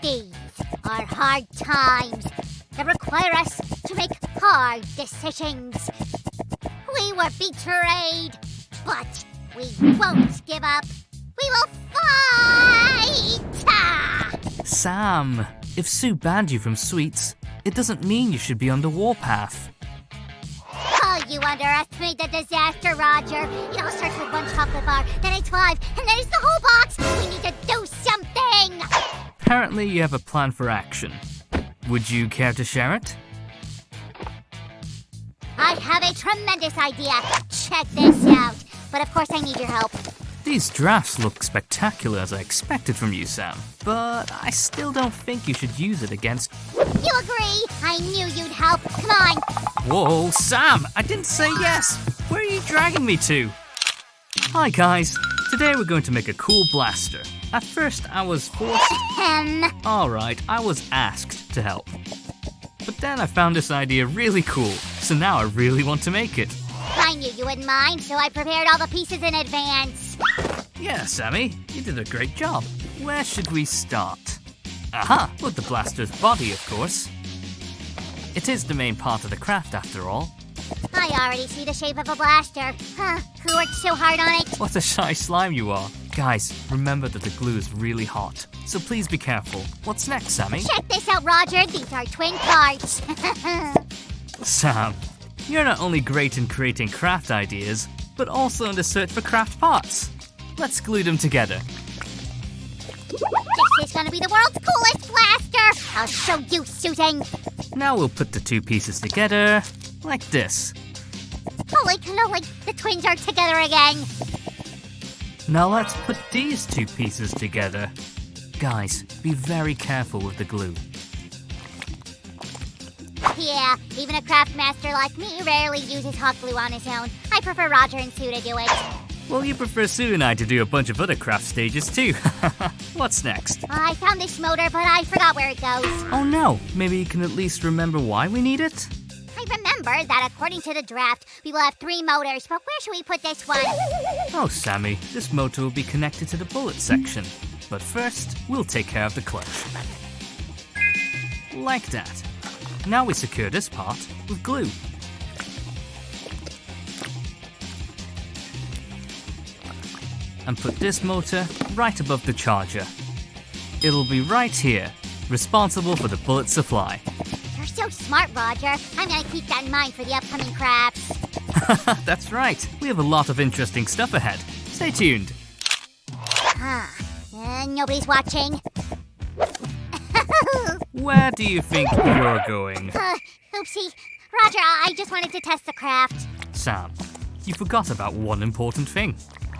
These are hard times that require us to make hard decisions. We were betrayed, but we won't give up. We will fight! Sam, if Sue banned you from sweets, it doesn't mean you should be on the warpath. Oh, you underestimate the disaster, Roger. It all starts with one chocolate bar, then it's 5, and then it's the whole box. We need to do something! Apparently you have a plan for action. Would you care to share it? I have a tremendous idea. Check this out. But of course I need your help. These drafts look spectacular as I expected from you, Sam. But I still don't think you should use it against... You agree? I knew you'd help. Come on. Whoa, Sam! I didn't say yes! Where are you dragging me to? Hi guys, today we're going to make a cool blaster. At first I was forced... Alright, I was asked to help. But then I found this idea really cool, so now I really want to make it. I knew you wouldn't mind, so I prepared all the pieces in advance. Yeah, Sammy, you did a great job. Where should we start? Aha, with the blaster's body, of course. It is the main part of the craft, after all. I already see the shape of a blaster. Who worked so hard on it? What a shy slime you are. Guys, remember that the glue is really hot, so please be careful. What's next, Sammy? Check this out, Roger. These are twin parts. Sam, you're not only great in creating craft ideas, but also in the search for craft parts. Let's glue them together. This is gonna be the world's coolest blaster. I'll show you, Susan. Now we'll put the two pieces together, like this. Holy cannoli, the twins are together again. Now let's put these two pieces together. Guys, be very careful with the glue. Yeah, even a craft master like me rarely uses hot glue on his own. I prefer Roger and Sue to do it. Well, you prefer Sue and I to do a bunch of other craft stages too. What's next? I found this motor, but I forgot where it goes. Oh no, maybe you can at least remember why we need it? I remember that according to the draft, we will have 3 motors, but where should we put this one? Oh, Sammy, this motor will be connected to the bullet section. But first, we'll take care of the clutch. Like that. Now we secure this part with glue. And put this motor right above the charger. It'll be right here, responsible for the bullet supply. You're so smart, Roger. I'm gonna keep that in mind for the upcoming crafts. That's right. We have a lot of interesting stuff ahead. Stay tuned. Nobody's watching. Where do you think you're going? Oopsie. Roger, I just wanted to test the craft. Sam, you forgot about one important thing.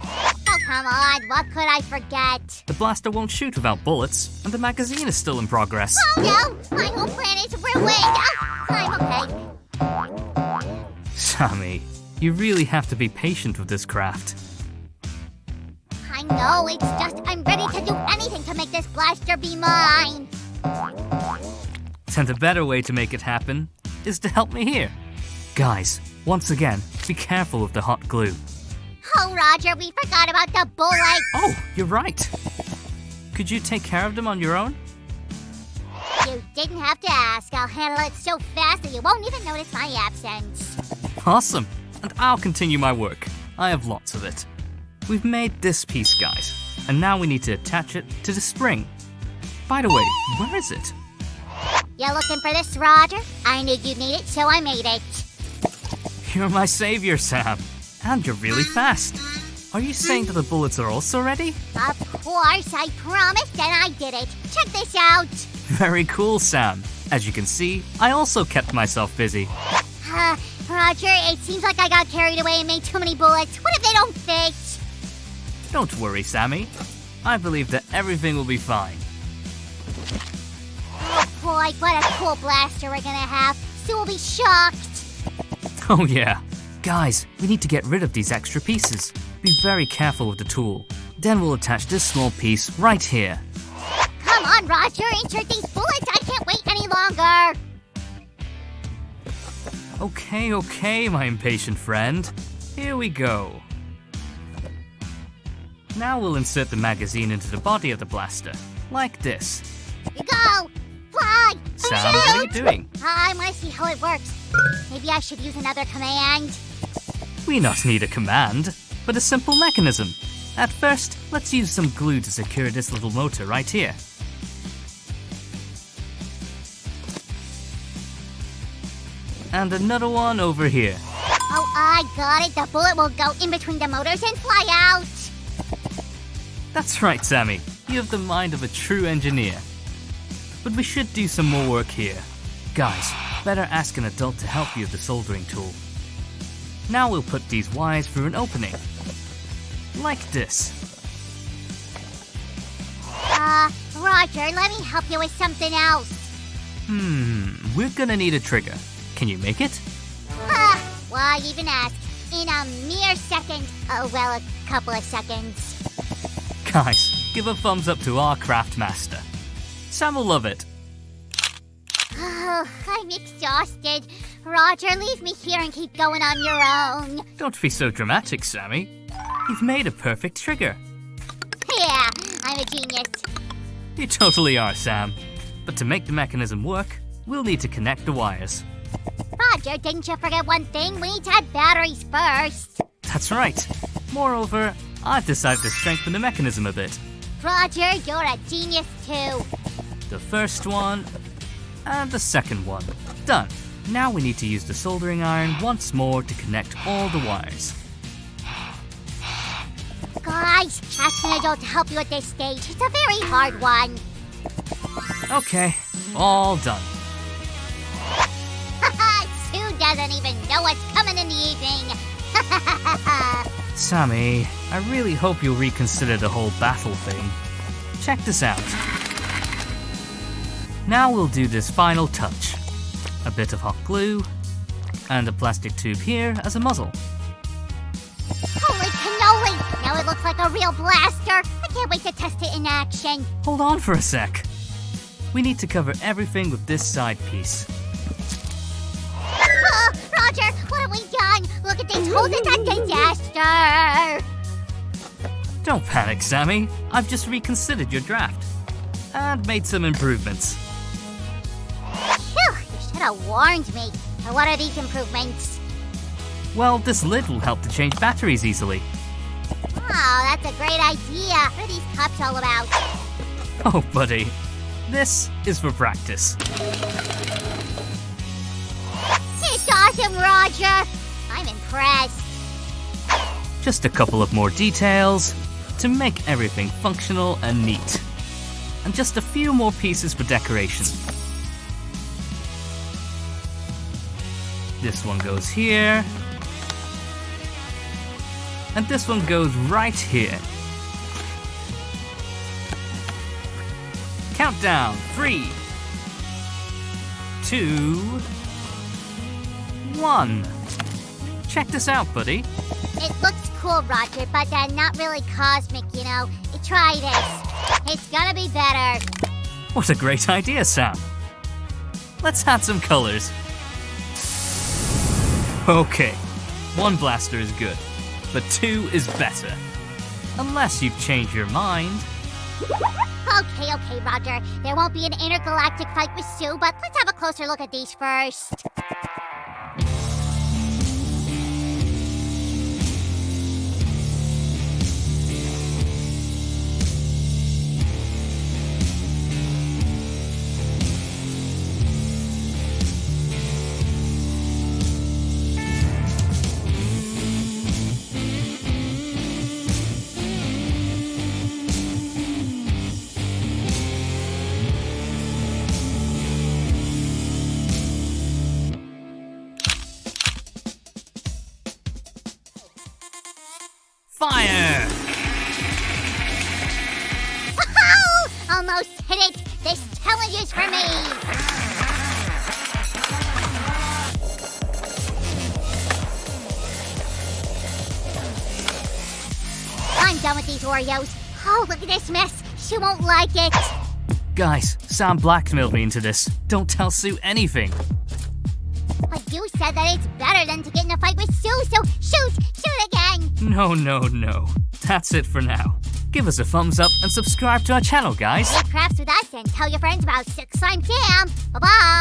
Oh, come on. What could I forget? The blaster won't shoot without bullets, and the magazine is still in progress. Oh, no. My whole plan is ruined. Oh, I'm okay. Sammy, you really have to be patient with this craft. I know. It's just I'm ready to do anything to make this blaster be mine. And the better way to make it happen is to help me here. Guys, once again, be careful with the hot glue. Oh, Roger, we forgot about the bullets. Oh, you're right. Could you take care of them on your own? You didn't have to ask. I'll handle it so fast that you won't even notice my absence. Awesome. And I'll continue my work. I have lots of it. We've made this piece, guys. And now we need to attach it to the spring. By the way, where is it? You looking for this, Roger? I knew you'd need it, so I made it. You're my savior, Sam. And you're really fast. Are you saying that the bullets are also ready? Of course, I promised and I did it. Check this out. Very cool, Sam. As you can see, I also kept myself busy. Roger, it seems like I got carried away and made too many bullets. What if they don't fit? Don't worry, Sammy. I believe that everything will be fine. Oh boy, what a cool blaster we're gonna have. Sue will be shocked. Oh yeah. Guys, we need to get rid of these extra pieces. Be very careful with the tool. Then we'll attach this small piece right here. Come on, Roger, insert these bullets. I can't wait any longer. Okay, my impatient friend. Here we go. Now we'll insert the magazine into the body of the blaster, like this. You go! Fly! Sam, what are you doing? I want to see how it works. Maybe I should use another command. We not need a command, but a simple mechanism. At first, let's use some glue to secure this little motor right here. And another one over here. Oh, I got it. The bullet will go in between the motors and fly out. That's right, Sammy. You have the mind of a true engineer. But we should do some more work here. Guys, better ask an adult to help you with the soldering tool. Now we'll put these wires through an opening. Like this. Roger, let me help you with something else. We're gonna need a trigger. Can you make it? Why even ask? In a mere second. Oh, well, a couple of seconds. Guys, give a thumbs up to our craft master. Sam will love it. Oh, I'm exhausted. Roger, leave me here and keep going on your own. Don't be so dramatic, Sammy. You've made a perfect trigger. Yeah, I'm a genius. You totally are, Sam. But to make the mechanism work, we'll need to connect the wires. Roger, didn't you forget one thing? We need to add batteries first. That's right. Moreover, I've decided to strengthen the mechanism a bit. Roger, you're a genius too. The first one, and the second one. Done. Now we need to use the soldering iron once more to connect all the wires. Guys, ask an adult to help you at this stage. It's a very hard one. Okay, all done. Sue doesn't even know what's coming in the evening. Sammy, I really hope you'll reconsider the whole battle thing. Check this out. Now we'll do this final touch. A bit of hot glue, and a plastic tube here as a muzzle. Holy cannoli! Now it looks like a real blaster. I can't wait to test it in action. Hold on for a sec. We need to cover everything with this side piece. Roger, what have we done? Look at these holes, it's a disaster! Don't panic, Sammy. I've just reconsidered your draft and made some improvements. Phew, you should have warned me. Now what are these improvements? Well, this lid will help to change batteries easily. Oh, that's a great idea. What are these cups all about? Oh, buddy. This is for practice. It's awesome, Roger! I'm impressed. Just a couple of more details to make everything functional and neat. And just a few more pieces for decoration. This one goes here. And this one goes right here. Countdown, 3, 2, 1. Check this out, buddy. It looks cool, Roger, but not really cosmic, you know. Try this. It's gonna be better. What a great idea, Sam. Let's add some colors. Okay, 1 blaster is good, but 2 is better. Unless you've changed your mind. Okay, Roger. There won't be an intergalactic fight with Sue, but let's have a closer look at these first. Fire! Woohoo! Almost hit it! This challenge is for me! I'm done with these Oreos. Oh, look at this mess. She won't like it. Guys, Sam blackmailed me into this. Don't tell Sue anything. But you said that it's better than to get in a fight with Sue, so shoot again! No. That's it for now. Give us a thumbs up and subscribe to our channel, guys. Play crafts with us and tell your friends about Six Slime Jam. Bye-bye.